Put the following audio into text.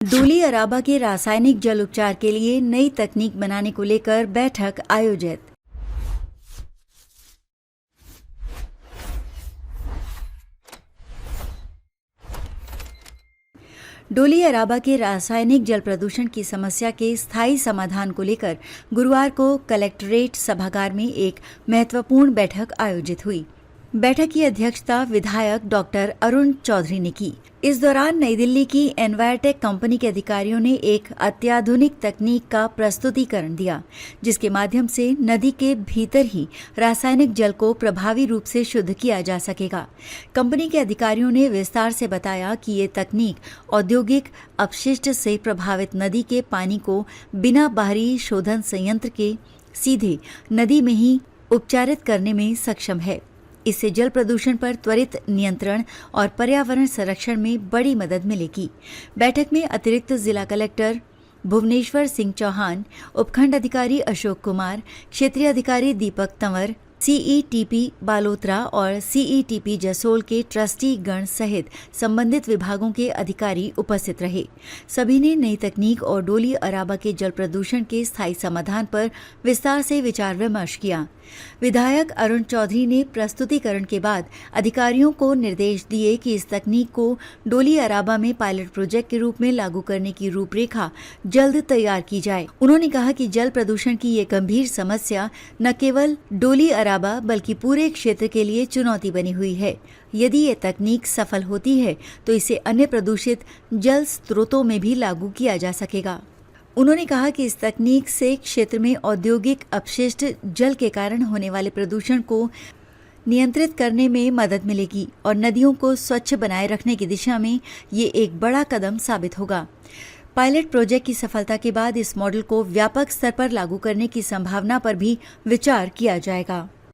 डोली अराबा के रासायनिक जल उपचार के लिए नई तकनीक बनाने को लेकर बैठक आयोजित। डोली अराबा के रासायनिक जल प्रदूषण की समस्या के स्थायी समाधान को लेकर गुरुवार को कलेक्ट्रेट सभागार में एक महत्वपूर्ण बैठक आयोजित हुई। बैठक की अध्यक्षता विधायक डॉक्टर अरुण चौधरी ने की। इस दौरान नई दिल्ली की एनवायरटेक कंपनी के अधिकारियों ने एक अत्याधुनिक तकनीक का प्रस्तुतिकरण दिया, जिसके माध्यम से नदी के भीतर ही रासायनिक जल को प्रभावी रूप से शुद्ध किया जा सकेगा। कंपनी के अधिकारियों ने विस्तार से बताया कि ये तकनीक औद्योगिक अपशिष्ट से प्रभावित नदी के पानी को बिना बाहरी शोधन संयंत्र के सीधे नदी में ही उपचारित करने में सक्षम है। इससे जल प्रदूषण पर त्वरित नियंत्रण और पर्यावरण संरक्षण में बड़ी मदद मिलेगी। बैठक में अतिरिक्त जिला कलेक्टर भुवनेश्वर सिंह चौहान, उपखंड अधिकारी अशोक कुमार, क्षेत्रीय अधिकारी दीपक तंवर, सीईटीपी बालोतरा और सीईटीपी जसोल के ट्रस्टी गण सहित संबंधित विभागों के अधिकारी उपस्थित रहे। सभी ने नई तकनीक और डोली अराबा के जल प्रदूषण के स्थायी समाधान पर विस्तार से विचार विमर्श किया। विधायक अरुण चौधरी ने प्रस्तुतिकरण के बाद अधिकारियों को निर्देश दिए कि इस तकनीक को डोली अराबा में पायलट प्रोजेक्ट के रूप में लागू करने की रूपरेखा जल्द तैयार की जाए। उन्होंने कहा कि जल प्रदूषण की ये गंभीर समस्या न केवल डोली अराबा बल्कि पूरे क्षेत्र के लिए चुनौती बनी हुई है। यदि ये तकनीक सफल होती है तो इसे अन्य प्रदूषित जल स्रोतों में भी लागू किया जा सकेगा। उन्होंने कहा कि इस तकनीक से क्षेत्र में औद्योगिक अपशिष्ट जल के कारण होने वाले प्रदूषण को नियंत्रित करने में मदद मिलेगी और नदियों को स्वच्छ बनाए रखने की दिशा में ये एक बड़ा कदम साबित होगा। पायलट प्रोजेक्ट की सफलता के बाद इस मॉडल को व्यापक स्तर पर लागू करने की संभावना पर भी विचार किया जाएगा।